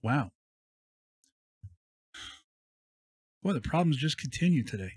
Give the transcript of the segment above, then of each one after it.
Wow. Boy, the problems just continue today.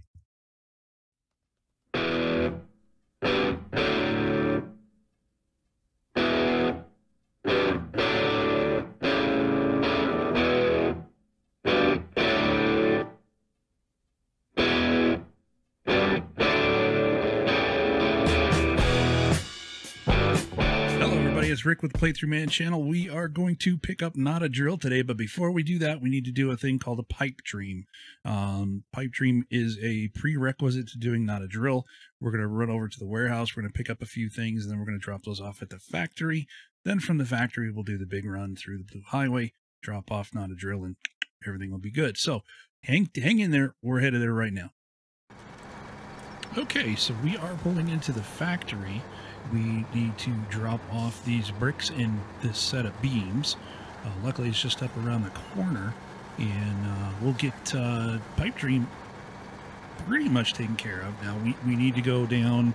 It's Rick with Playthrough Man channel. We are going to pick up Not a Drill today, but before we do that, we need to do a thing called a pipe dream. Pipe dream is a prerequisite to doing Not a Drill. We're going to run over to the warehouse. We're going to pick up a few things, and then we're going to drop those off at the factory. Then from the factory, we'll do the big run through the Blue Highway, drop off Not a Drill, and everything will be good. So hang in there. We're headed there right now. Okay, so we are pulling into the factory. We need to drop off these bricks and this set of beams. Luckily, it's just up around the corner, and we'll get Pipe Dream pretty much taken care of. Now, we need to go down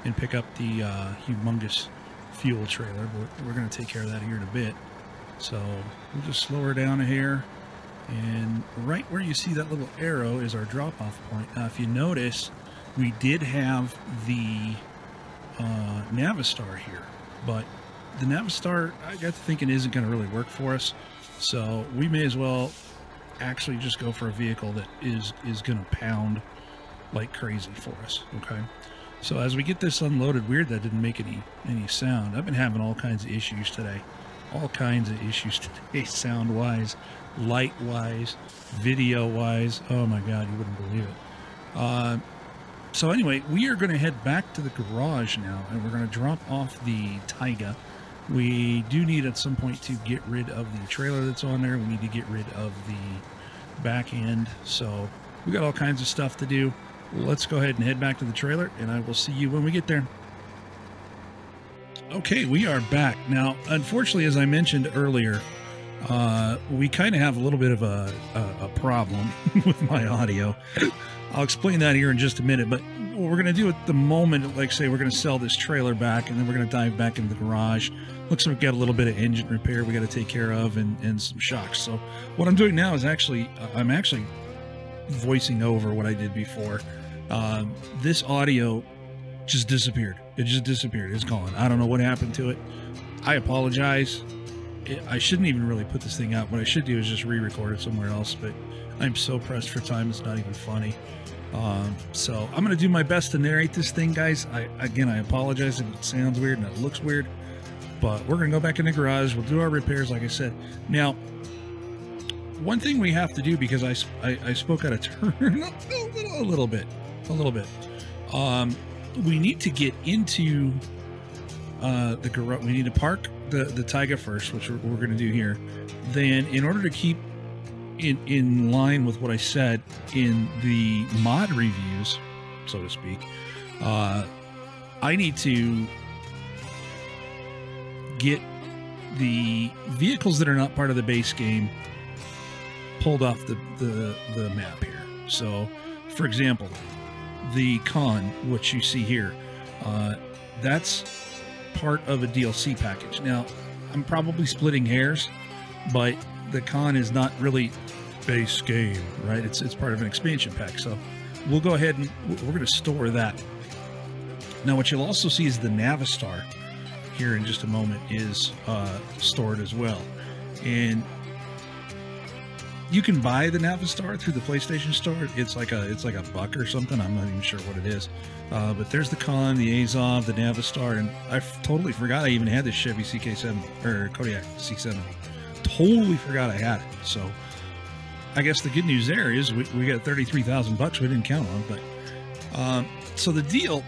and pick up the humongous fuel trailer, but we're going to take care of that here in a bit. So we'll just slow her down here, and right where you see that little arrow is our drop-off point. Now, if you notice, we did have the Navistar here, but the Navistar, I got to thinking, isn't going to really work for us, so we may as well actually just go for a vehicle that is going to pound like crazy for us. Okay, so as we get this unloaded, weird that didn't make any sound. I've been having all kinds of issues today, sound wise, light wise, video wise. Oh my god, you wouldn't believe it. So anyway, we are going to head back to the garage now, and we're going to drop off the Taiga. We do need at some point to get rid of the trailer that's on there. We need to get rid of the back end. So we got all kinds of stuff to do. Let's go ahead and head back to the trailer, and I will see you when we get there. Okay, we are back. Now, unfortunately, as I mentioned earlier, we kind of have a little bit of a problem with my audio. I'll explain that here in just a minute, but what we're going to do at the moment, like say, we're going to sell this trailer back, and then we're going to dive back into the garage. Looks like we've got a little bit of engine repair we got to take care of, and some shocks. So what I'm doing now is I'm actually voicing over what I did before. This audio just disappeared. It just disappeared. It's gone. I don't know what happened to it. I apologize. I shouldn't even really put this thing out. What I should do is just re-record it somewhere else, but I'm so pressed for time, it's not even funny. So I'm going to do my best to narrate this thing, guys. Again, I apologize if it sounds weird and it looks weird, but we're going to go back in the garage. We'll do our repairs, like I said. Now, one thing we have to do, because I spoke out of turn a little bit. We need to get into the garage. We need to park the Taiga first, which we're going to do here. Then, in order to keep in line with what I said in the mod reviews, so to speak, I need to get the vehicles that are not part of the base game pulled off the map here. So, for example, the Con, which you see here, that's part of a DLC package. Now, I'm probably splitting hairs, but the Con is not really base game, right? It's part of an expansion pack. So we'll go ahead and we're going to store that. Now, what you'll also see is the Navistar here in just a moment is stored as well. And you can buy the Navistar through the PlayStation Store. It's like a buck or something. I'm not even sure what it is. But there's the Con, the Azov, the Navistar, and I totally forgot I even had this Chevy CK70 or Kodiak C70. Totally forgot I had it. So I guess the good news there is we got 33,000 bucks we didn't count on. But so the deal,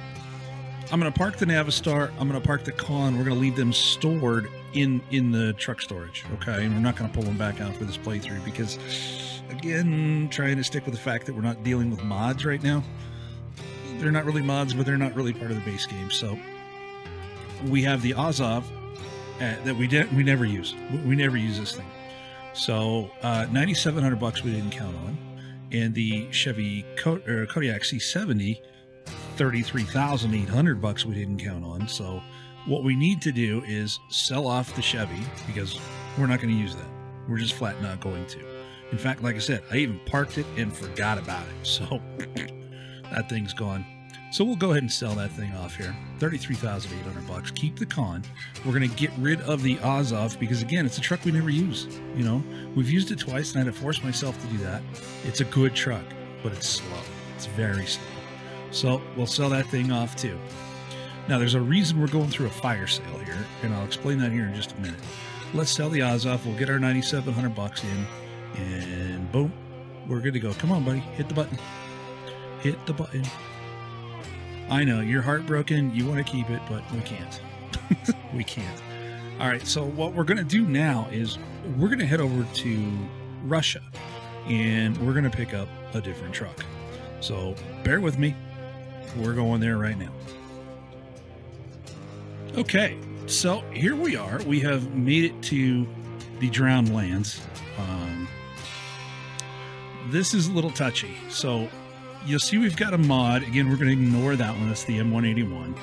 I'm going to park the Navistar. I'm going to park the Con. We're going to leave them stored in the truck storage. Okay, and we're not going to pull them back out for this playthrough because, again, trying to stick with the fact that we're not dealing with mods right now. They're not really mods, but they're not really part of the base game. So we have the Azov that we never use. We never use this thing. So 9,700 bucks we didn't count on, and the Chevy Kodiak C70, 33,800 bucks we didn't count on. So what we need to do is sell off the Chevy because we're not going to use that. We're just flat not going to. In fact, like I said, I even parked it and forgot about it. So that thing's gone. So we'll go ahead and sell that thing off here. $33,800. Keep the Con. We're going to get rid of the Azov because, again, it's a truck we never use. You know, we've used it twice, and I had to force myself to do that. It's a good truck, but it's slow. It's very slow. So we'll sell that thing off too. Now, there's a reason we're going through a fire sale here, and I'll explain that here in just a minute. Let's sell the Azov. We'll get our $9,700 in, and boom, we're good to go. Come on, buddy. Hit the button. Hit the button. I know, you're heartbroken. You want to keep it, but we can't. We can't. All right, so what we're going to do now is we're going to head over to Russia, and we're going to pick up a different truck. So bear with me. We're going there right now. Okay, so here we are. We have made it to the Drowned Lands. This is a little touchy. So you'll see we've got a mod. Again, we're going to ignore that one. That's the M181.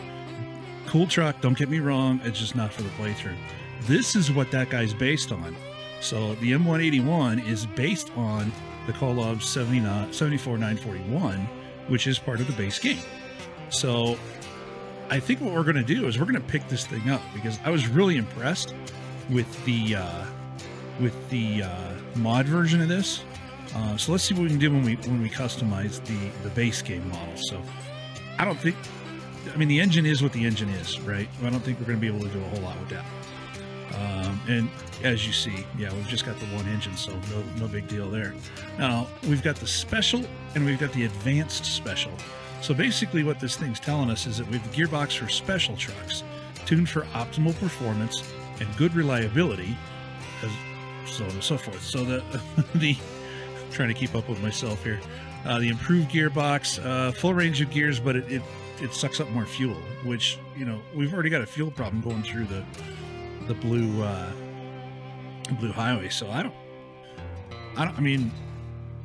Cool truck, don't get me wrong. It's just not for the playthrough. This is what that guy's based on. So the M181 is based on the Kolob 74941, which is part of the base game. So I think what we're going to do is we're going to pick this thing up because I was really impressed with the mod version of this. So let's see what we can do when we customize the base game model. So I don't think, I mean, the engine is what the engine is, right? I don't think we're going to be able to do a whole lot with that. And as you see, yeah, we've just got the one engine, so no big deal there. Now, we've got the special and we've got the advanced special. So basically what this thing's telling us is that we have a gearbox for special trucks, tuned for optimal performance and good reliability, so on and so forth. So the trying to keep up with myself here. The improved gearbox, full range of gears, but it sucks up more fuel, which, you know, we've already got a fuel problem going through the blue highway. So I mean,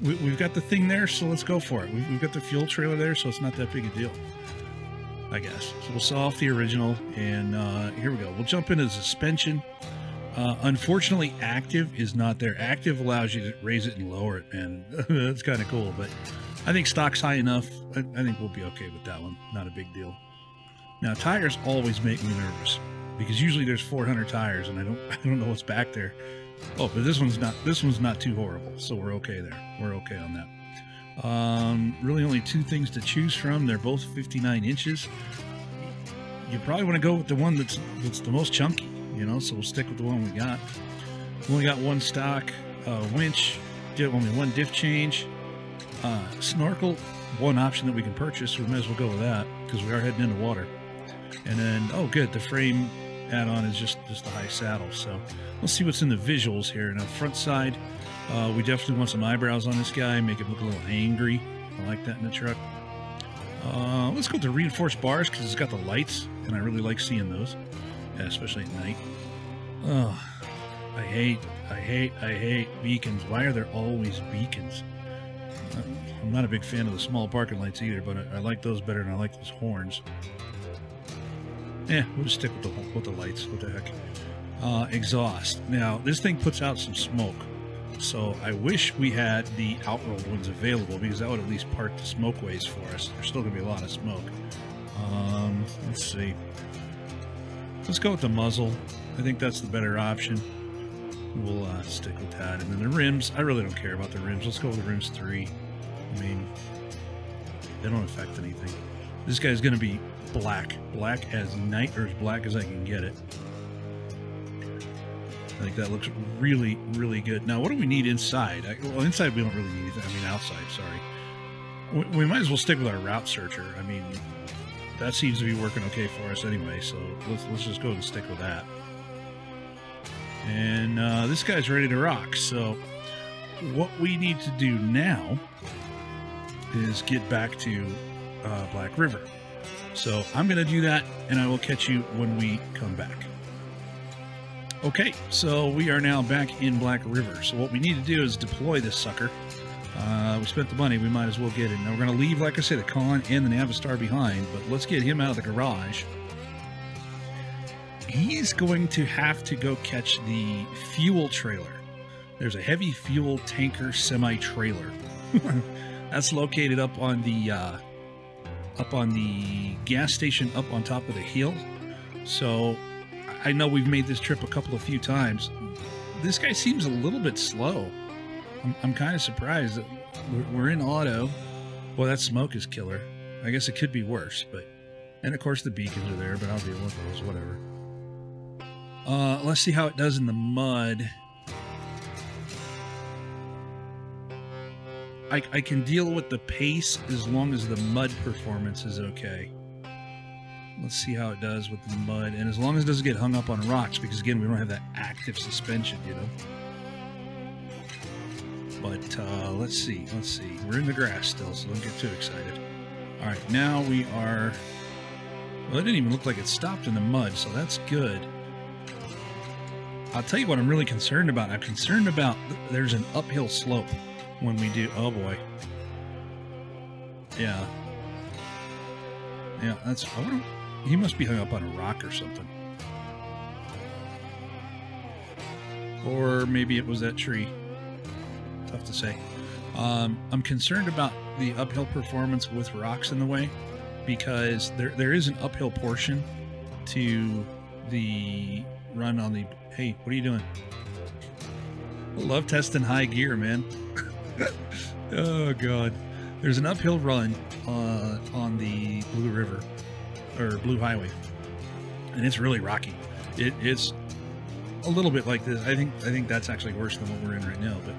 we've got the thing there, so let's go for it. We've got the fuel trailer there, so it's not that big a deal, I guess. So we'll sell off the original, and here we go. We'll jump into the suspension. Unfortunately, active is not there. Active allows you to raise it and lower it, and that's kind of cool, but I think stock's high enough. I think we'll be okay with that one. Not a big deal. Now, tires always make me nervous because usually there's 400 tires, and I don't know what's back there. Oh, but this one's not too horrible, so we're okay there. We're okay on that. Really only two things to choose from. They're both 59 inches. You probably want to go with the one that's the most chunky, you know, so we'll stick with the one we got. We only got one stock winch, only one diff change. Snorkel, one option that we can purchase. We might as well go with that because we are heading into water. And then, oh good, the frame add-on is just a high saddle. So let's see what's in the visuals here. Now, front side, we definitely want some eyebrows on this guy, make him look a little angry. I like that in the truck. Let's go with the reinforced bars because it's got the lights, and I really like seeing those, yeah, especially at night. Oh, I hate beacons. Why are there always beacons? I'm not a big fan of the small parking lights either, but I like those better than I like those horns. Yeah, we'll just stick with the lights. What the heck? Exhaust. Now, this thing puts out some smoke, so I wish we had the outroll ones available because that would at least part the smokeways for us. There's still going to be a lot of smoke. Let's see. Let's go with the muzzle. I think that's the better option. We'll stick with that. And then the rims, I really don't care about the rims. Let's go with the rims 3. I mean, they don't affect anything. This guy's going to be black as night, or as black as I can get it. I think that looks really, really good. Now, what do we need inside? Well, inside we don't really need anything. I mean, outside, sorry. We might as well stick with our route searcher. I mean, that seems to be working okay for us anyway, so let's just go and stick with that. And this guy's ready to rock. So what we need to do now is get back to Black River. So I'm going to do that, and I will catch you when we come back. Okay, so we are now back in Black River. So what we need to do is deploy this sucker. We spent the money, we might as well get it. Now we're going to leave, like I said, the Con and the Navistar behind, but let's get him out of the garage. He's going to have to go catch the fuel trailer. there's a heavy fuel tanker semi-trailer. That's located up on the gas station up on top of the hill. So I know we've made this trip a few times. This guy seems a little bit slow. I'm kind of surprised that we're in auto. Well, that smoke is killer. I guess it could be worse, but... And, of course, the beacons are there, but I'll deal with those, whatever. Let's see how it does in the mud. I can deal with the pace as long as the mud performance is okay. Let's see how it does with the mud. And as long as it doesn't get hung up on rocks, because, again, we don't have that active suspension, you know. But let's see. We're in the grass still, so don't get too excited. All right, now we are... Well, it didn't even look like it stopped in the mud, so that's good. I'll tell you what I'm really concerned about. I'm concerned about there's an uphill slope when we do... Oh, boy. Yeah. Yeah, that's... He must be hung up on a rock or something. Or maybe it was that tree. Tough to say. I'm concerned about the uphill performance with rocks in the way, because there is an uphill portion to the run on the... Hey, what are you doing? I love testing high gear, man. Oh, God. There's an uphill run on the Blue River, or Blue Highway, and it's really rocky. It's a little bit like this. I think that's actually worse than what we're in right now, but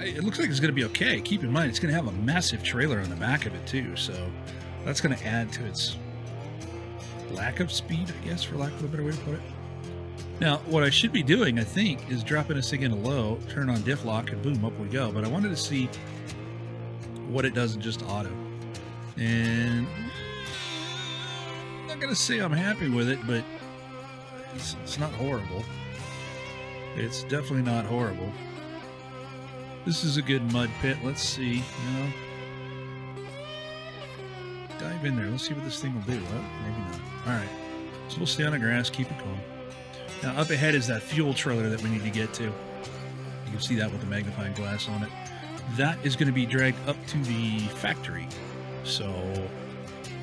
it looks like it's going to be okay. Keep in mind, it's going to have a massive trailer on the back of it too, so that's going to add to its lack of speed, I guess, for lack of a better way to put it. Now, what I should be doing, I think, is dropping this thing into low, turn on diff lock, and boom, up we go. But I wanted to see what it does in just auto. And I'm not going to say I'm happy with it, but it's not horrible. It's definitely not horrible. This is a good mud pit. Let's see. You know, dive in there. Let's see what this thing will do. Well, maybe not. All right. So we'll stay on the grass, keep it calm. Now, up ahead is that fuel trailer that we need to get to. You can see that with the magnifying glass on it. That is going to be dragged up to the factory. So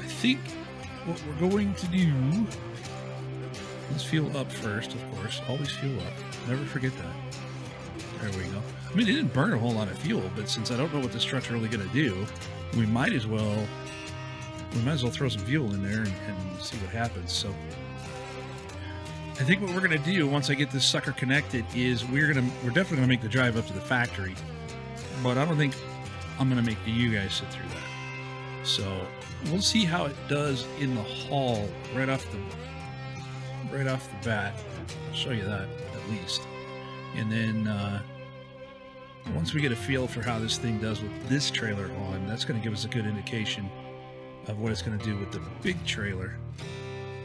I think what we're going to do... Let's fuel up first, of course. Always fuel up. Never forget that. There we go. I mean, it didn't burn a whole lot of fuel, but since I don't know what this truck's really going to do, we might as well throw some fuel in there and see what happens. So I think what we're going to do once I get this sucker connected is we're definitely going to make the drive up to the factory, but I don't think I'm going to make you guys sit through that. So we'll see how it does in the haul right off the bat. I'll show you that at least. And then once we get a feel for how this thing does with this trailer on, that's going to give us a good indication of what it's going to do with the big trailer.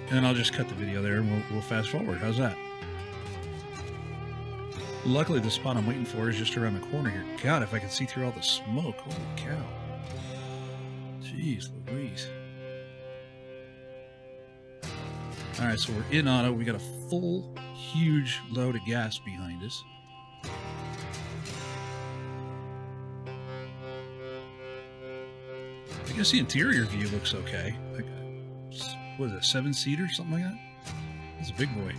And then I'll just cut the video there and we'll fast forward. How's that? Luckily, the spot I'm waiting for is just around the corner here. God, if I could see through all the smoke. Holy cow. Jeez Louise. All right, so we're in auto. We got a full, huge load of gas behind us. I guess the interior view looks okay. Like, what is it, 7-seater, something like that? It's a big boy.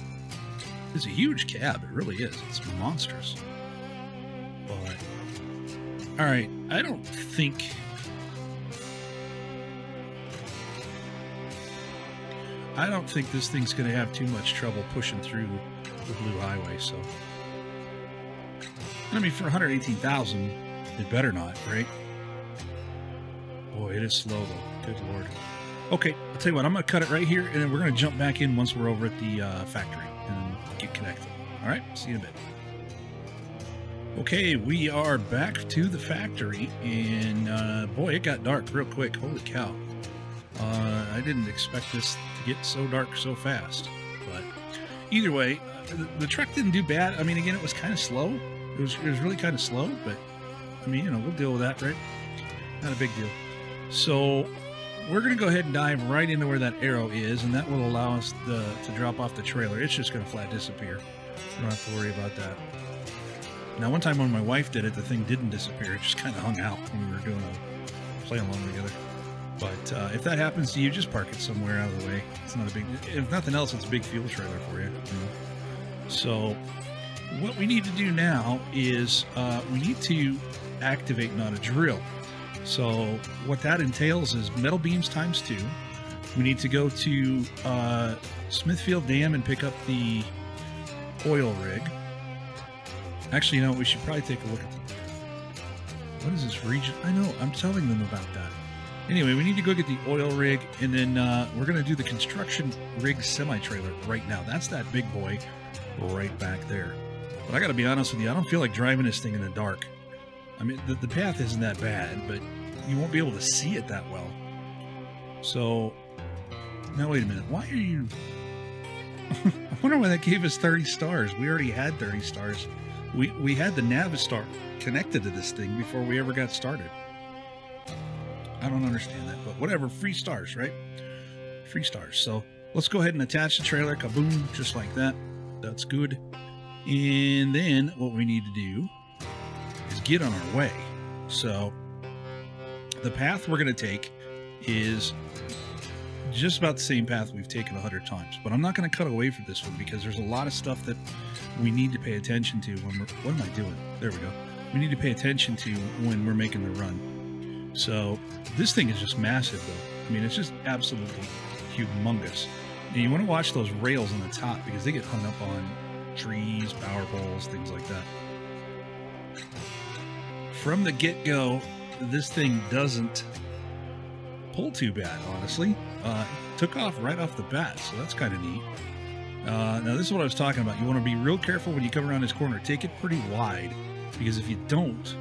It's a huge cab. It really is. It's monstrous. But, all right, I don't think this thing's going to have too much trouble pushing through the Blue Highway. So, I mean, for 118,000, it better not, right? Boy, it is slow though. Good Lord. Okay, I'll tell you what. I'm going to cut it right here, and then we're going to jump back in once we're over at the factory and get connected. All right, see you in a bit. Okay, we are back to the factory, and boy, it got dark real quick. Holy cow. I didn't expect this to get so dark so fast, but either way, the truck didn't do bad. I mean, again, it was kind of slow. It was really kind of slow, but I mean, you know, we'll deal with that, right? Not a big deal. So we're going to go ahead and dive right into where that arrow is, and that will allow us to drop off the trailer. It's just going to flat disappear. We don't have to worry about that. Now, one time when my wife did it, the thing didn't disappear. It just kind of hung out when we were doing a play along together. But if that happens to you, just park it somewhere out of the way. It's not a big, if nothing else, it's a big fuel trailer for you. So what we need to do now is we need to activate not a drill. So what that entails is metal beams ×2. We need to go to Smithfield Dam and pick up the oil rig. Actually, you know, we should probably take a look at what is this region? I know, I'm telling them about that. Anyway, we need to go get the oil rig, and then we're going to do the construction rig semi-trailer right now. That's that big boy right back there. But I got to be honest with you, I don't feel like driving this thing in the dark. I mean, the path isn't that bad, but you won't be able to see it that well. So, now wait a minute. Why are you... I wonder why that gave us 30 stars. We already had 30 stars. We had the Navistar connected to this thing before we ever got started. I don't understand that, but whatever. Free stars, right? Free stars. So let's go ahead and attach the trailer. Kaboom, just like that. That's good. And then what we need to do is get on our way. So the path we're going to take is just about the same path we've taken 100 times, but I'm not going to cut away from this one because there's a lot of stuff that we need to pay attention to when we're, what am I doing? There we go. We need to pay attention to when we're making the run. So this thing is just massive though. I mean, it's just absolutely humongous. And you want to watch those rails on the top because they get hung up on trees, power poles, things like that. From the get-go, this thing doesn't pull too bad, honestly. Took off right off the bat, so that's kind of neat. Now, this is what I was talking about. You want to be real careful when you come around this corner. Take it pretty wide, because if you don't,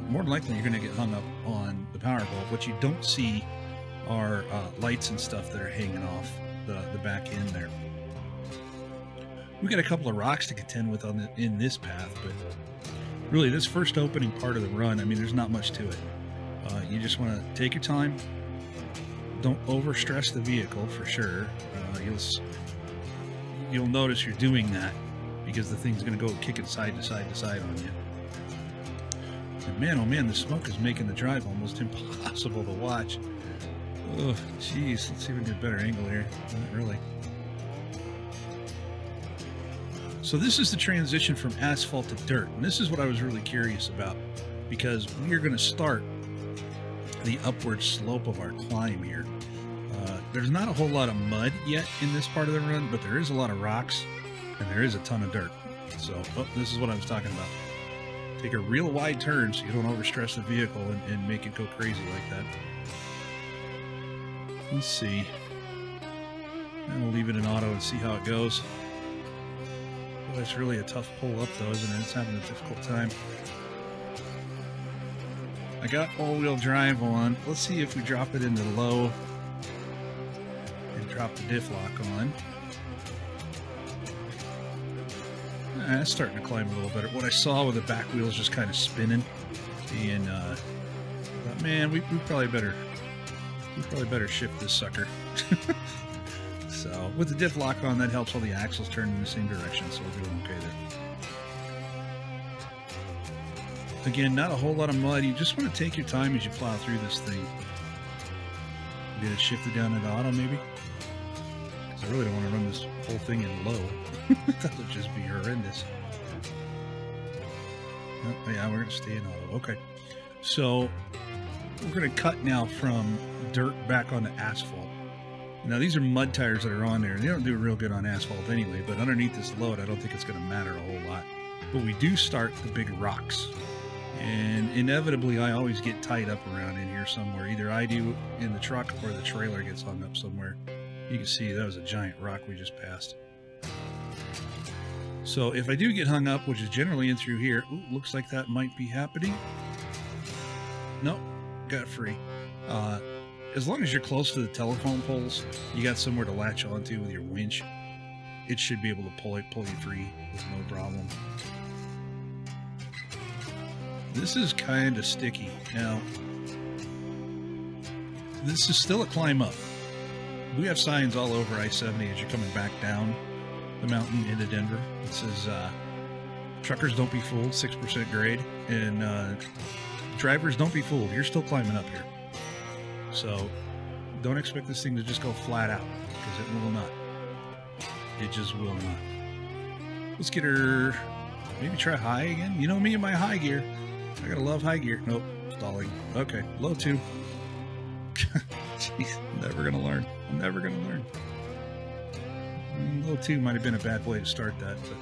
more than likely you're going to get hung up on the power pole. What you don't see are lights and stuff that are hanging off the back end there. We got a couple of rocks to contend with in this path, but really this first opening part of the run, I mean, there's not much to it. You just want to take your time. Don't overstress the vehicle for sure. You'll notice you're doing that because the thing's going to go kicking side to side to side on you. And man, oh man, the smoke is making the drive almost impossible to watch. Oh, jeez. Let's see if we can get a better angle here. Not really. So this is the transition from asphalt to dirt. And this is what I was really curious about, because we are going to start the upward slope of our climb here. There's not a whole lot of mud yet in this part of the run, but there is a lot of rocks and there is a ton of dirt. So this is what I was talking about. Take a real wide turn so you don't overstress the vehicle and make it go crazy like that. Let's see. And we'll leave it in auto and see how it goes. Well, it's really a tough pull up though, isn't it? It's having a difficult time. I got all-wheel drive on. Let's see if we drop it into low and drop the diff lock on. It's starting to climb a little better. What I saw with the back wheels just kind of spinning, and thought, man, we probably better shift this sucker. So with the diff lock on, that helps all the axles turn in the same direction, so we're doing okay there. Again, not a whole lot of mud. You just want to take your time as you plow through this thing. Get it shifted down into auto, maybe? Because I really don't want to run this whole thing in low. That would just be horrendous. Oh, yeah, we're going to stay in auto. Okay. So, we're going to cut now from dirt back onto asphalt. Now, these are mud tires that are on there. They don't do real good on asphalt anyway, but underneath this load, I don't think it's going to matter a whole lot. But we do start the big rocks. And inevitably, I always get tied up around in here somewhere. Either I do in the truck or the trailer gets hung up somewhere. You can see that was a giant rock we just passed. So if I do get hung up, which is generally in through here, ooh, looks like that might be happening. Nope, got free. As long as you're close to the telephone poles, you got somewhere to latch onto with your winch, it should be able to pull you free with no problem. This is kind of sticky. Now, this is still a climb up. We have signs all over I-70 as you're coming back down the mountain into Denver. It says Truckers, don't be fooled, 6% grade. And drivers, don't be fooled. You're still climbing up here. So don't expect this thing to just go flat out, because it will not. It just will not. Let's get her, maybe try high again. You know me and my high gear. I gotta love high gear. Nope, stalling. Okay, low 2. Jeez, I'm never gonna learn. I'm never gonna learn. Low 2 might have been a bad way to start that, but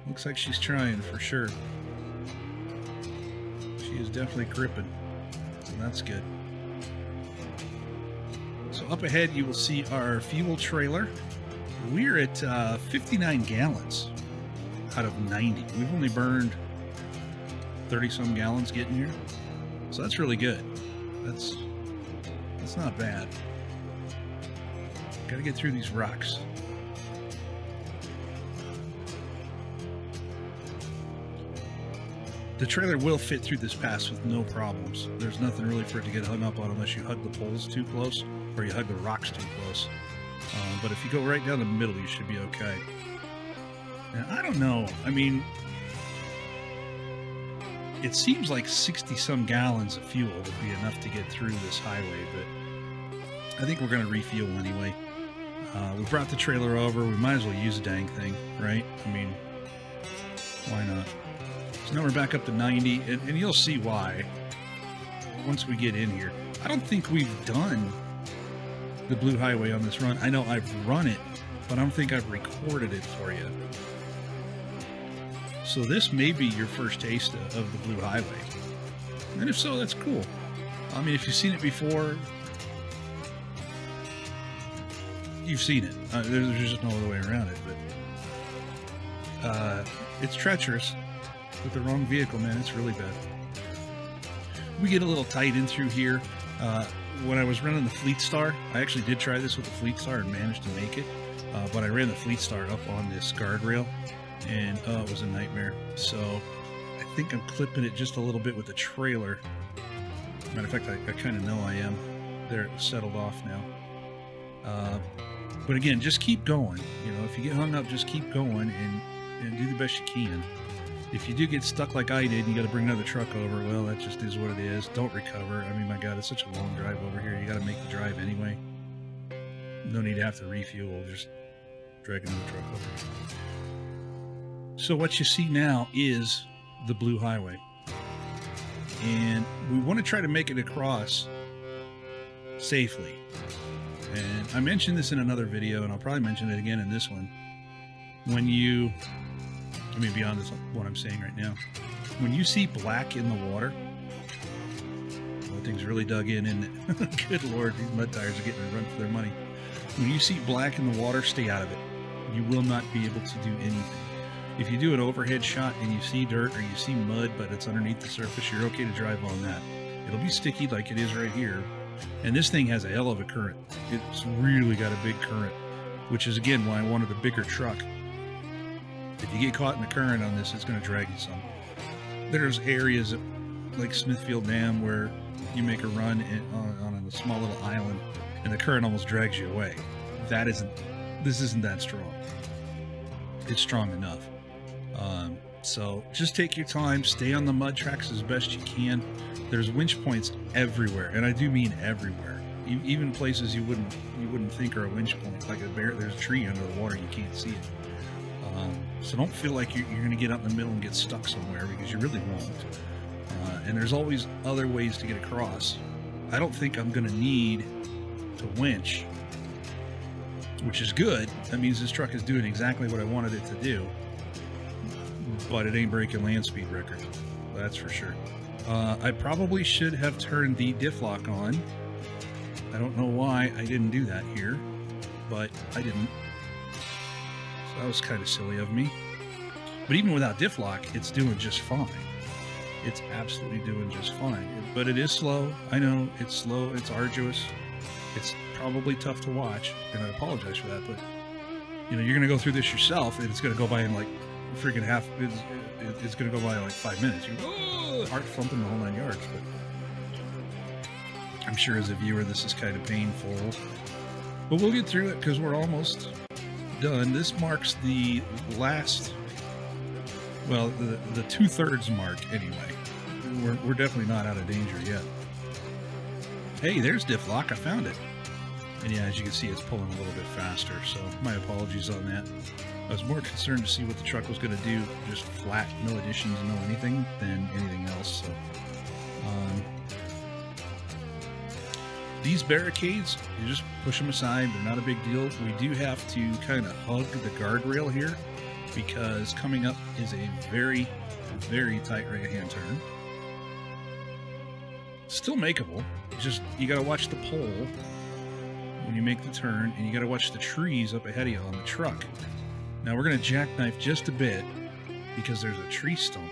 looks like she's trying for sure. She is definitely gripping, so that's good. So up ahead, you will see our fuel trailer. We're at 59 gallons out of 90. We've only burned 30-some gallons getting here, so that's really good. That's not bad. Got to get through these rocks. The trailer will fit through this pass with no problems. There's nothing really for it to get hung up on unless you hug the poles too close or you hug the rocks too close. But if you go right down the middle, you should be okay. Now, I don't know. I mean, it seems like 60-some gallons of fuel would be enough to get through this highway, but I think we're going to refuel anyway. We brought the trailer over. We might as well use the dang thing, right? I mean, why not? So now we're back up to 90, and you'll see why once we get in here. I don't think we've done the Blue Highway on this run. I know I've run it, but I don't think I've recorded it for you. So this may be your first taste of the Blue Highway. And if so, that's cool. I mean, if you've seen it before, you've seen it. There's just no other way around it. But it's treacherous. With the wrong vehicle, man, it's really bad. We get a little tight in through here. When I was running the Fleet Star, I actually did try this with the Fleet Star and managed to make it. But I ran the Fleet Star up on this guardrail, and it was a nightmare. So I think I'm clipping it just a little bit with the trailer. Matter of fact, I kind of know I am. There, it's settled off now. But again, just keep going. You know, if you get hung up, just keep going and do the best you can. If you do get stuck like I did and you got to bring another truck over, well, that just is what it is. Don't recover. I mean, my God, it's such a long drive over here. You got to make the drive anyway. No need to have to refuel. Just drag another truck over. So what you see now is the Blue Highway. And we want to try to make it across safely. And I mentioned this in another video, and I'll probably mention it again in this one. When you... I mean, beyond this, what I'm saying right now. When you see black in the water, well, things really dug in, isn't it? Good Lord, these mud tires are getting a run for their money. When you see black in the water, stay out of it. You will not be able to do anything. If you do an overhead shot and you see dirt or you see mud, but it's underneath the surface, you're okay to drive on that. It'll be sticky like it is right here. And this thing has a hell of a current. It's really got a big current, which is, again, why I wanted a bigger truck. If you get caught in the current on this, it's going to drag you some. There's areas like Smithfield Dam where you make a run on a small little island and the current almost drags you away. This isn't that strong. It's strong enough. So just take your time, stay on the mud tracks as best you can. There's winch points everywhere, and I do mean everywhere. Even places you wouldn't think are a winch point, like there's a tree under the water, you can't see it. So don't feel like you're going to get out in the middle and get stuck somewhere, because you really won't. And there's always other ways to get across. I don't think I'm going to need to winch, which is good. That means this truck is doing exactly what I wanted it to do, but it ain't breaking land speed records. That's for sure. I probably should have turned the diff lock on. I don't know why I didn't do that here, but I didn't. So that was kind of silly of me. But even without diff lock, it's doing just fine. It's absolutely doing just fine. But it is slow. I know it's slow. It's arduous. It's probably tough to watch, and I apologize for that. But you know, you're going to go through this yourself, and it's going to go by in like freaking half. It's going to go by like 5 minutes. You go, heart thumping the whole 9 yards. But I'm sure as a viewer, this is kind of painful. But we'll get through it because we're almost done. This marks the last, well, the 2/3 mark anyway. We're definitely not out of danger yet. Hey, there's diff lock. I found it. And yeah, as you can see, it's pulling a little bit faster, so my apologies on that. I was more concerned to see what the truck was going to do, just flat, no additions, no anything, than anything else. So, these barricades, you just push them aside. They're not a big deal. We do have to kind of hug the guardrail here because coming up is a very, very tight right-hand turn. Still makeable. Just you got to watch the pole when you make the turn, and you got to watch the trees up ahead of you on the truck. Now we're going to jackknife just a bit because there's a tree stump.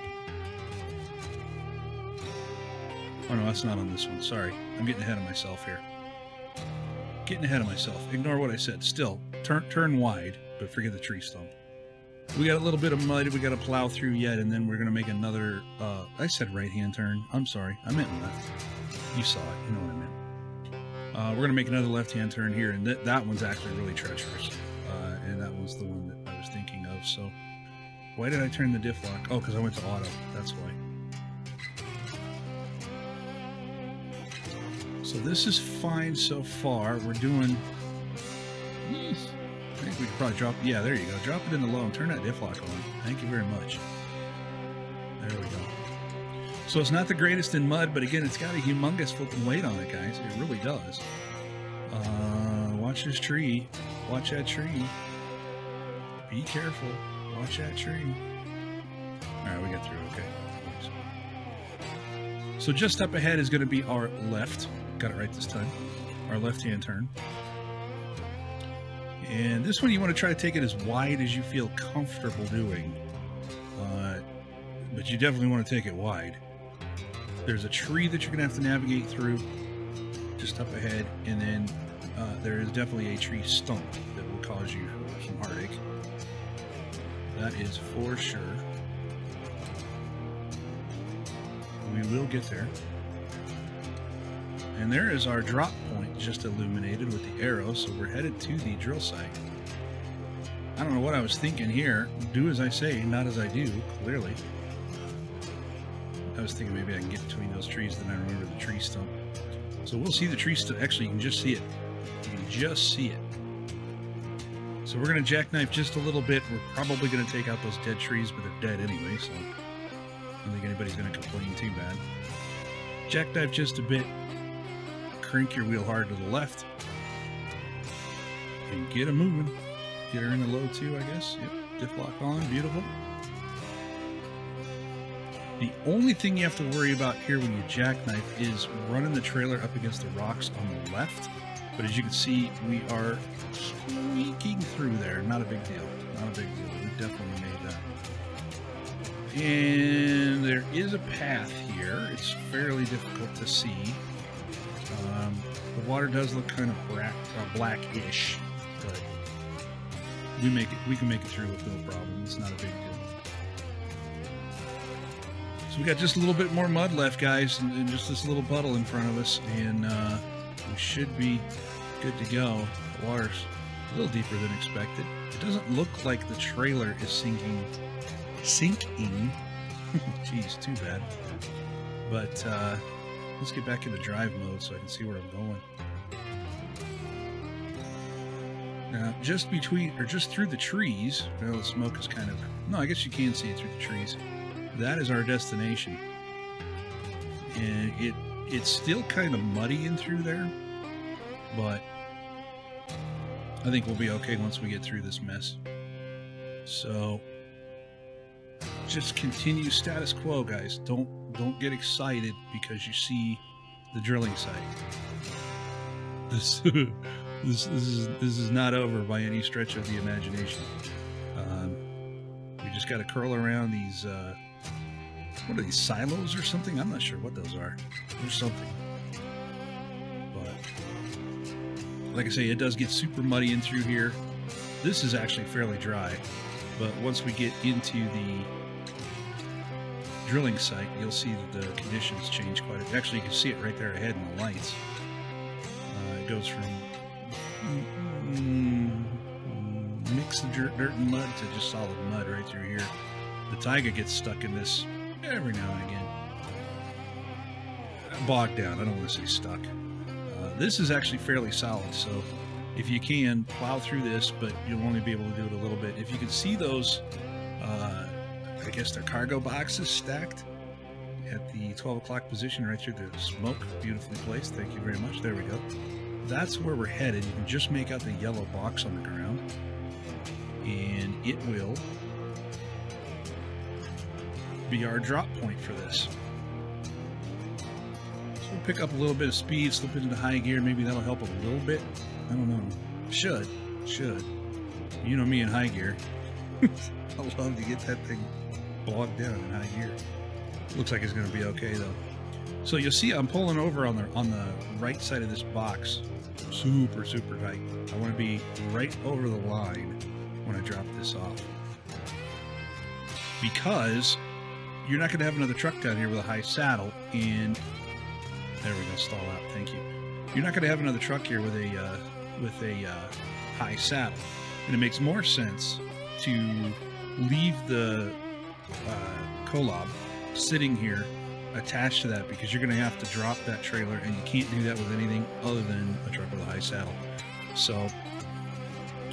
Oh no, that's not on this one. Sorry, I'm getting ahead of myself here. Getting ahead of myself. Ignore what I said. Still, turn wide, but forget the tree stump. We got a little bit of mud we got to plow through yet, and then we're going to make another, I said right-hand turn. I'm sorry. I meant left. You saw it. You know what I meant. We're going to make another left-hand turn here, and that one's actually really treacherous. And that was the one that I was thinking of. So why did I turn the diff lock? Oh, because I went to auto. That's why. So this is fine so far. We're doing... I think we could probably drop... Yeah, there you go. Drop it in the low and turn that diff lock on. Thank you very much. There we go. So it's not the greatest in mud, but again, it's got a humongous flipping weight on it, guys. It really does. Watch this tree. Watch that tree. Be careful. Watch that tree. Alright, we got through. Okay. So just up ahead is going to be our left. Got it right this time. Our left-hand turn. And this one you want to try to take it as wide as you feel comfortable doing. But you definitely want to take it wide. There's a tree that you're going to have to navigate through just up ahead, and then there is definitely a tree stump that will cause you some heartache. That is for sure. We will get there. And there is our drop point just illuminated with the arrow, so we're headed to the drill site. I don't know what I was thinking here. Do as I say, not as I do, clearly. I was thinking maybe I can get between those trees, then I remember the tree stump. So we'll see the tree stump. Actually, you can just see it. You can just see it. So we're going to jackknife just a little bit. We're probably going to take out those dead trees, but they're dead anyway, so I don't think anybody's going to complain too bad. Jackknife just a bit. Crank your wheel hard to the left. And get her moving. Get her in the low too, I guess. Yep. Diff lock on. Beautiful. The only thing you have to worry about here when you jackknife is running the trailer up against the rocks on the left. But as you can see, we are squeaking through there. Not a big deal. Not a big deal. We definitely made that. And there is a path here. It's fairly difficult to see. The water does look kind of blackish, but we can make it through with no problem. It's not a big deal. So we got just a little bit more mud left, guys, and just this little puddle in front of us, and we should be good to go. The water's a little deeper than expected. It doesn't look like the trailer is sinking. Jeez, too bad. But let's get back into drive mode so I can see where I'm going. Now, just through the trees, well, the smoke is kind of, no, I guess you can see it through the trees. That is our destination. And it's still kind of muddy in through there, but I think we'll be okay once we get through this mess. So just continue status quo, guys. Don't get excited because you see the drilling site. This is not over by any stretch of the imagination. We just got to curl around these. What are these, silos or something? I'm not sure what those are. There's something. But like I say, it does get super muddy in through here. This is actually fairly dry, but once we get into the drilling site, you'll see that the conditions change quite a bit. Actually, you can see it right there ahead in the lights. It goes from mix of dirt and mud to just solid mud right through here. The taiga gets stuck in this every now and again. Bogged down, I don't want to say stuck. This is actually fairly solid, so if you can, plow through this, but you'll only be able to do it a little bit. If you can see those, I guess they're cargo boxes stacked at the 12 o'clock position right through the smoke, beautifully placed, thank you very much, there we go. That's where we're headed. You can just make out the yellow box on the ground, and it will be our drop point for this. So we'll pick up a little bit of speed, slip into high gear, maybe that'll help a little bit. I don't know. Should. You know me in high gear. I love to get that thing bogged down in high gear. Looks like it's going to be okay though. So you'll see I'm pulling over on the right side of this box, super tight. I want to be right over the line when I drop this off, because you're not going to have another truck down here with a high saddle, and there we go, stall out, thank you. You're not going to have another truck here with a high saddle, and it makes more sense to leave the collab sitting here attached to that, because you're going to have to drop that trailer, and you can't do that with anything other than a truck with a high saddle. So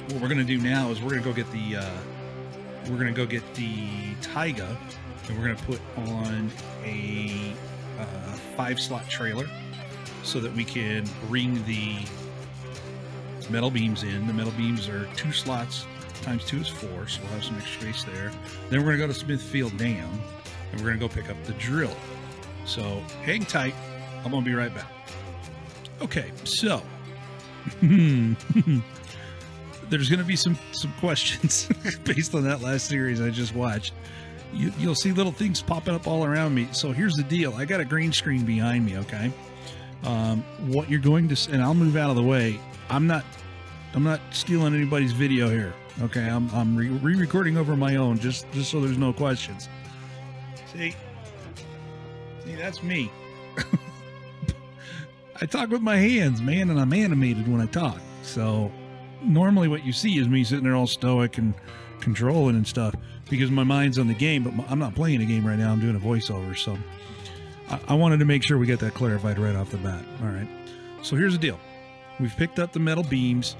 what we're going to do now is we're going to go get the taiga, and we're going to put on a 5-slot trailer so that we can bring the metal beams in. The metal beams are 2 slots times 2 is 4, so we'll have some extra space there. Then we're going to go to Smithfield Dam, and we're going to go pick up the drill. So hang tight, I'm going to be right back. Okay, so there's going to be some questions based on that last series I just watched. You'll see little things popping up all around me. So here's the deal. I got a green screen behind me, okay? What you're going to, and I'll move out of the way. I'm not stealing anybody's video here, okay? I'm re-recording over my own, just so there's no questions. See, that's me. I talk with my hands, man, and I'm animated when I talk. So normally what you see is me sitting there all stoic and controlling and stuff, because my mind's on the game, but I'm not playing a game right now. I'm doing a voiceover, so I wanted to make sure we get that clarified right off the bat. All right, so here's the deal. We've picked up the metal beams.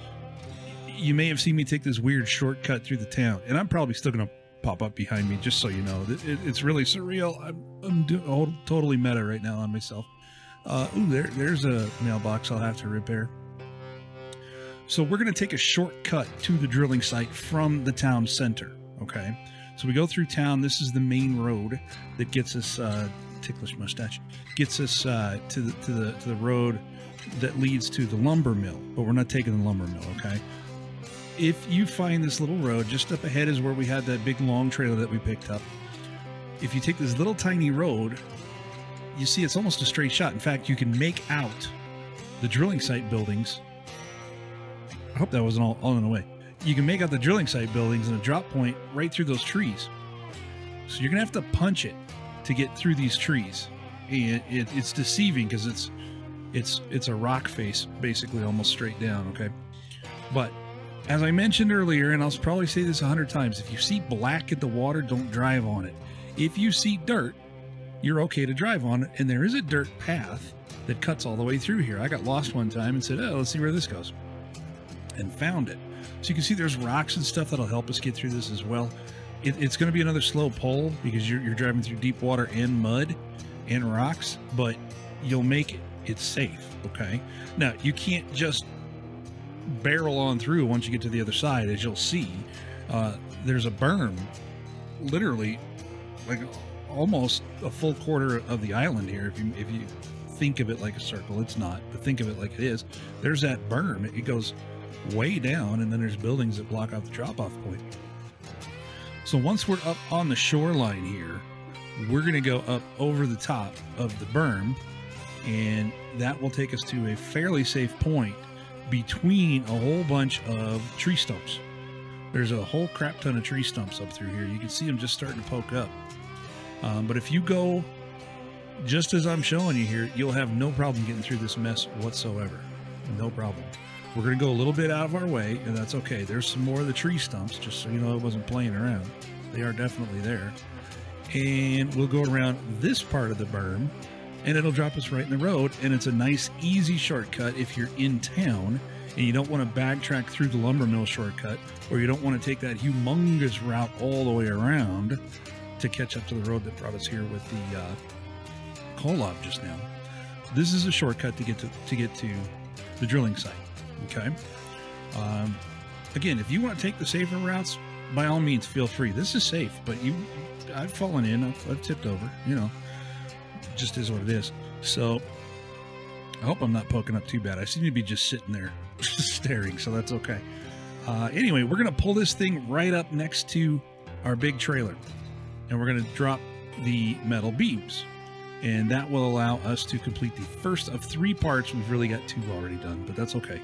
You may have seen me take this weird shortcut through the town, and I'm probably still going to pop up behind me, just so you know. It's really surreal. I'm doing totally meta right now on myself. Ooh, there's a mailbox I'll have to repair. So we're going to take a shortcut to the drilling site from the town center, okay? So we go through town. This is the main road that gets us, ticklish mustache, gets us to the road that leads to the lumber mill, but we're not taking the lumber mill, okay? If you find this little road, just up ahead is where we had that big long trailer that we picked up. If you take this little tiny road, you see it's almost a straight shot. In fact, you can make out the drilling site buildings. I hope that wasn't all in the way. You can make out the drilling site buildings and a drop point right through those trees. So you're gonna have to punch it to get through these trees, and it's deceiving because it's a rock face, basically almost straight down. Okay, but as I mentioned earlier, and I'll probably say this 100 times, if you see black at the water, don't drive on it. If you see dirt, you're okay to drive on it, and there is a dirt path that cuts all the way through here. I got lost one time and said, oh, let's see where this goes, and found it. So you can see there's rocks and stuff that'll help us get through this as well. It's going to be another slow pull because you're driving through deep water and mud and rocks, but you'll make it. It's safe, okay? Now, you can't just barrel on through once you get to the other side. As you'll see, there's a berm, literally, like almost a full quarter of the island here. If you think of it like a circle, it's not, but think of it like it is. There's that berm. It goes way down, and then there's buildings that block off the drop-off point. So once we're up on the shoreline here, we're going to go up over the top of the berm, and that will take us to a fairly safe point between a whole bunch of tree stumps. There's a whole crap ton of tree stumps up through here. You can see them just starting to poke up. But if you go just as I'm showing you here, you'll have no problem getting through this mess whatsoever. No problem. We're going to go a little bit out of our way, and that's okay. There's some more of the tree stumps, just so you know I wasn't playing around. They are definitely there. And we'll go around this part of the berm, and it'll drop us right in the road, and it's a nice, easy shortcut if you're in town and you don't want to backtrack through the lumber mill shortcut, or you don't want to take that humongous route all the way around to catch up to the road that brought us here with the coal lob just now. This is a shortcut to get to the drilling site. Okay. Again, if you want to take the safer routes, by all means, feel free. This is safe, but I've fallen in, I've tipped over, you know, it just is what it is. So I hope I'm not poking up too bad. I seem to be just sitting there staring, so that's okay. Anyway, we're going to pull this thing right up next to our big trailer, and we're going to drop the metal beams, and that will allow us to complete the first of 3 parts. We've really got 2 already done, but that's okay.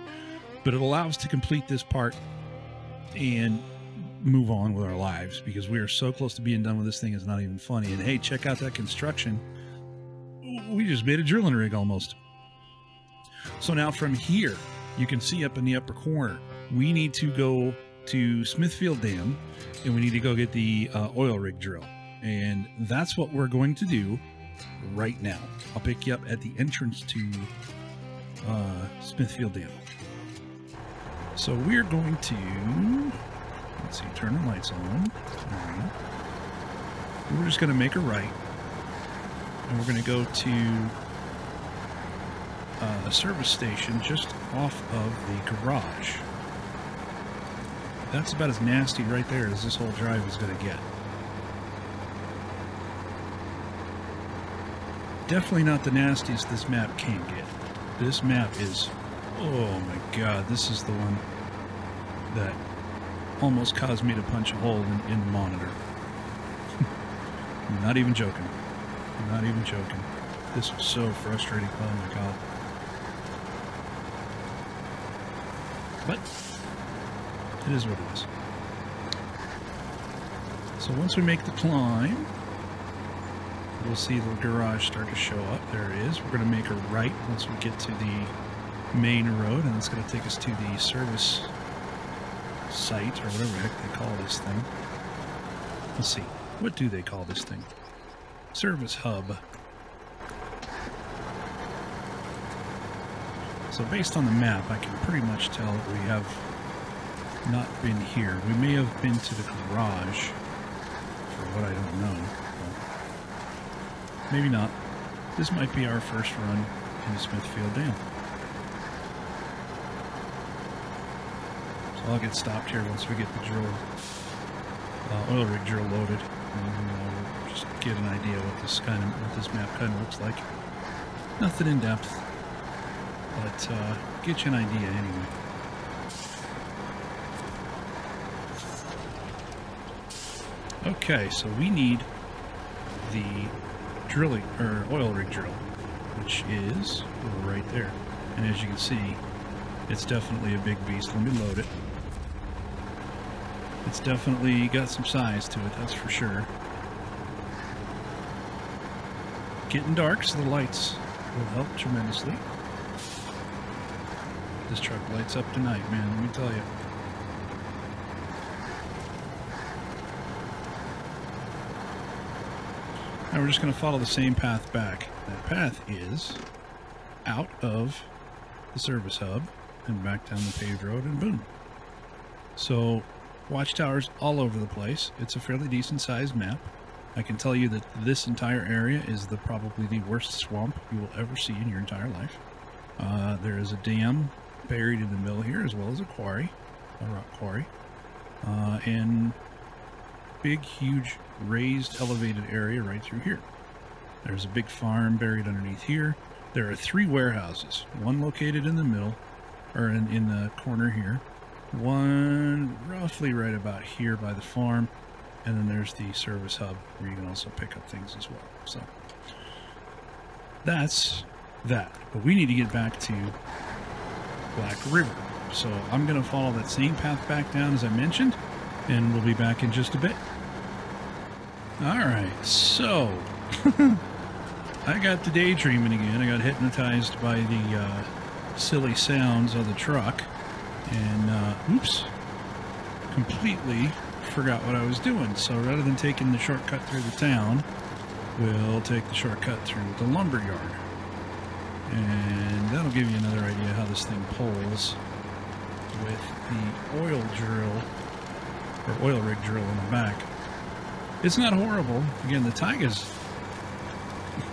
But it'll allow us to complete this part and move on with our lives, because we are so close to being done with this thing. It's not even funny. And hey, check out that construction. We just made a drilling rig almost. So now from here, you can see up in the upper corner, we need to go to Smithfield Dam, and we need to go get the oil rig drill. And that's what we're going to do right now. I'll pick you up at the entrance to Smithfield Dam. So we're going to, let's see, turn the lights on. All right. We're just going to make a right, and we're going to go to a service station just off of the garage. That's about as nasty right there as this whole drive is going to get. Definitely not the nastiest this map can get. This map is, oh my god, this is the one that almost caused me to punch a hole in the monitor. I'm not even joking. I'm not even joking. This was so frustrating. Oh my god. But it is what it is. So once we make the climb, we'll see the garage start to show up. There it is. We're going to make a right once we get to the main road, and it's going to take us to the service site, or whatever the heck they call this thing. Let's see. What do they call this thing? Service hub. So based on the map, I can pretty much tell that we have not been here. We may have been to the garage, for what I don't know. But maybe not. This might be our first run in Smithfield Dam. So I'll get stopped here once we get the drill, oil rig drill loaded, and we'll just get an idea what this map kind of looks like. Nothing in depth, but get you an idea anyway. Okay, so we need the drilling, or oil rig drill, which is right there. And as you can see, it's definitely a big beast. Let me load it. It's definitely got some size to it, that's for sure. Getting dark, so the lights will help tremendously. This truck lights up tonight, man, let me tell you. Now we're just going to follow the same path back. That path is out of the service hub and back down the paved road, and boom. So watchtowers all over the place. It's a fairly decent sized map. I can tell you that this entire area is probably the worst swamp you will ever see in your entire life. There is a dam buried in the middle here, as well as a quarry, a rock quarry, and big, huge, raised, elevated area right through here. There's a big farm buried underneath here. There are 3 warehouses, one located in the middle, or in the corner here, one roughly right about here by the farm, and then there's the service hub where you can also pick up things as well. So that's that. But we need to get back to Black River. So I'm going to follow that same path back down as I mentioned, and we'll be back in just a bit. Alright, so I got to daydreaming again. I got hypnotized by the silly sounds of the truck. And, oops, completely forgot what I was doing. So rather than taking the shortcut through the town, we'll take the shortcut through the lumber yard. And that'll give you another idea how this thing pulls with the oil drill, or oil rig drill in the back. It's not horrible. Again, the Taiga's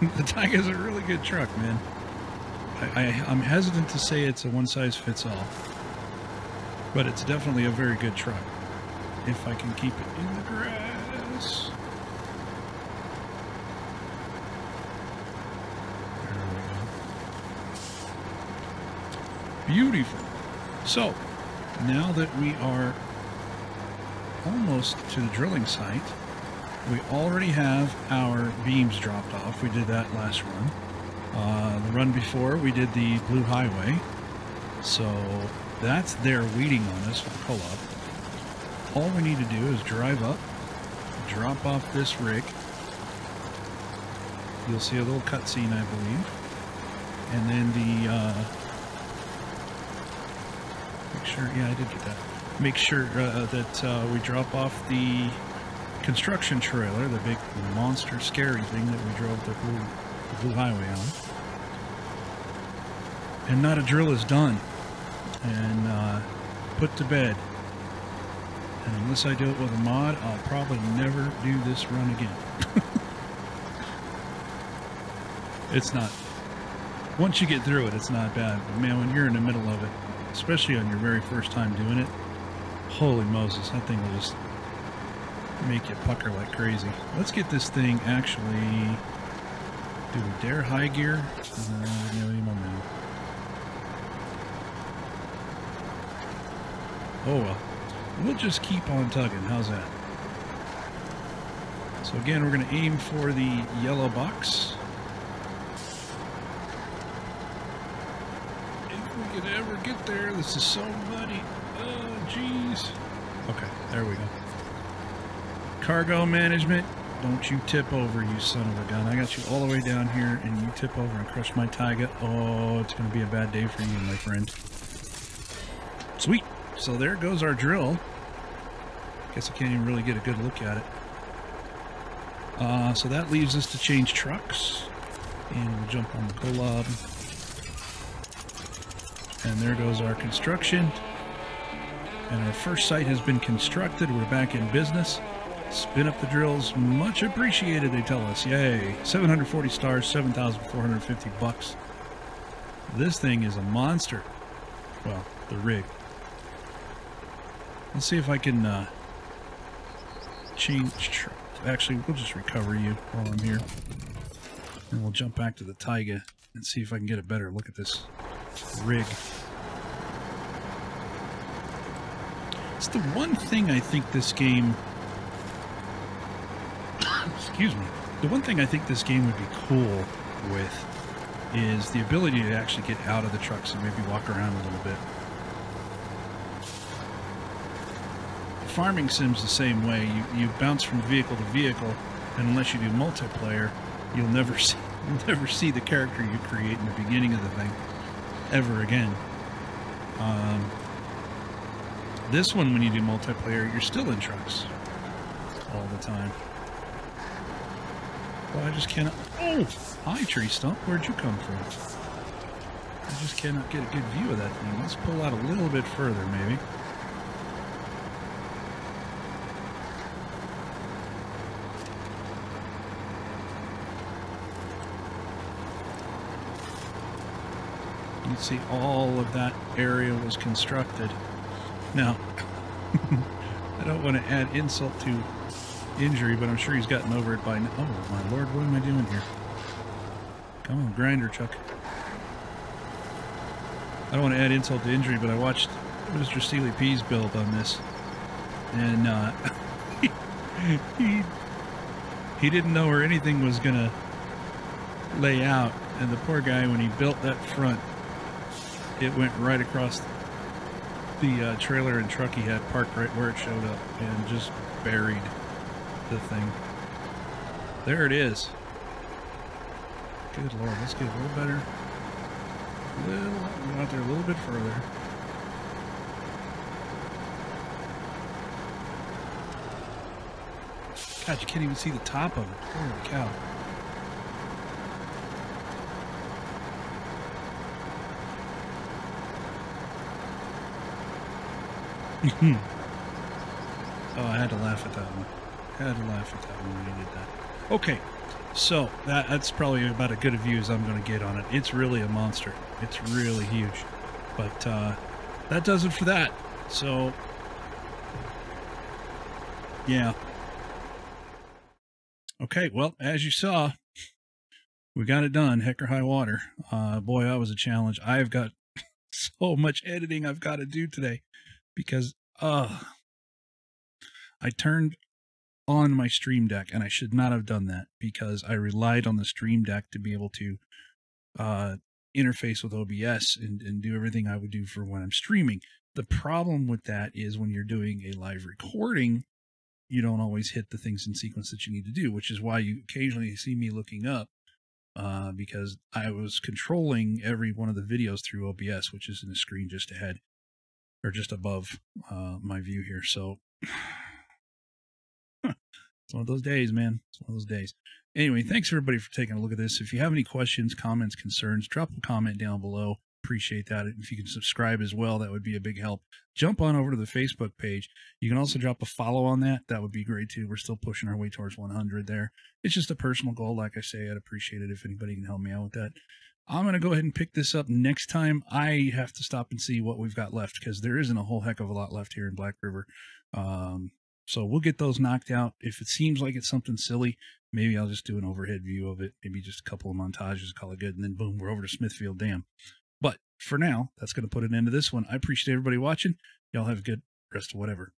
the Taiga's a really good truck, man. I'm hesitant to say it's a one-size-fits-all, but it's definitely a very good truck if I can keep it in the grass. There we go. Beautiful. So, now that we are almost to the drilling site, we already have our beams dropped off. We did that last run. The run before, we did the Blue Highway. So that's there waiting on us. We'll pull up. All we need to do is drive up, drop off this rig. You'll see a little cutscene, I believe. And then the, make sure, yeah, I did get that. Make sure that we drop off the construction trailer, the big monster scary thing that we drove the Blue Highway on. And not a drill is done and put to bed. And unless I do it with a mod, I'll probably never do this run again. It's not. Once you get through it, it's not bad. But man, when you're in the middle of it, especially on your very first time doing it, holy Moses, that thing will just make you pucker like crazy. Let's get this thing actually. Do we dare high gear? No, momentum. Oh well. We'll just keep on tugging. How's that? So again, we're going to aim for the yellow box. If we could ever get there, this is so muddy. Oh, jeez. Okay, there we go. Cargo management. Don't you tip over, you son of a gun. I got you all the way down here, and you tip over and crush my Taiga. Oh, it's going to be a bad day for you, my friend. Sweet. So there goes our drill. Guess I can't even really get a good look at it. So that leaves us to change trucks. And we'll jump on the Collab. And there goes our construction. And our first site has been constructed. We're back in business. Spin up the drills. Much appreciated, they tell us. Yay. 740 stars, 7,450 bucks. This thing is a monster. Well, the rig. Let's see if I can change. Actually, we'll just recover you while I'm here. And we'll jump back to the Taiga and see if I can get a better look at this rig. It's the one thing I think this game... excuse me. The one thing I think this game would be cool with is the ability to actually get out of the trucks and maybe walk around a little bit. Farming sim's the same way. You bounce from vehicle to vehicle, and unless you do multiplayer, you'll never see the character you create in the beginning of the thing ever again. This one, when you do multiplayer, you're still in trucks all the time. Well, I just cannot. Oh, hi, tree stump. Where'd you come from? I just cannot get a good view of that thing. Let's pull out a little bit further, maybe. You see all of that area was constructed. Now, I don't want to add insult to injury, but I'm sure he's gotten over it by now. Oh my lord, what am I doing here? Come on, grinder, Chuck. I don't want to add insult to injury, but I watched Mr. Steely P's build on this, and he didn't know where anything was gonna lay out, and the poor guy, when he built that front, it went right across the trailer and truck he had parked right where it showed up and just buried the thing. There it is. Good lord, let's get a little better. Go out there a little bit further. God, you can't even see the top of it. Holy cow. Oh, I had to laugh at that one. I had to laugh at that one when you did that. Okay, so that's probably about as good a view as I'm going to get on it. It's really a monster. It's really huge. But that does it for that. So, yeah. Okay, well, as you saw, we got it done, heck or high water. Boy, that was a challenge. I've got so much editing I've got to do today because I turned on my Stream Deck, and I should not have done that because I relied on the Stream Deck to be able to interface with OBS and do everything I would do for when I'm streaming. The problem with that is when you're doing a live recording, you don't always hit the things in sequence that you need to do, which is why you occasionally see me looking up because I was controlling every one of the videos through OBS, which is in the screen just ahead or just above my view here. So it's one of those days, man. It's one of those days. Anyway, thanks everybody for taking a look at this. If you have any questions, comments, concerns, drop a comment down below. Appreciate that. If you can subscribe as well, that would be a big help. Jump on over to the Facebook page. You can also drop a follow on that. That would be great too. We're still pushing our way towards 100 there. It's just a personal goal. Like I say, I'd appreciate it if anybody can help me out with that. I'm going to go ahead and pick this up next time. I have to stop and see what we've got left because there isn't a whole heck of a lot left here in Black River. So we'll get those knocked out. If it seems like it's something silly, maybe I'll just do an overhead view of it. Maybe just a couple of montages, call it good, and then boom, we're over to Smithfield Dam. But for now, that's going to put an end to this one. I appreciate everybody watching. Y'all have a good rest of whatever.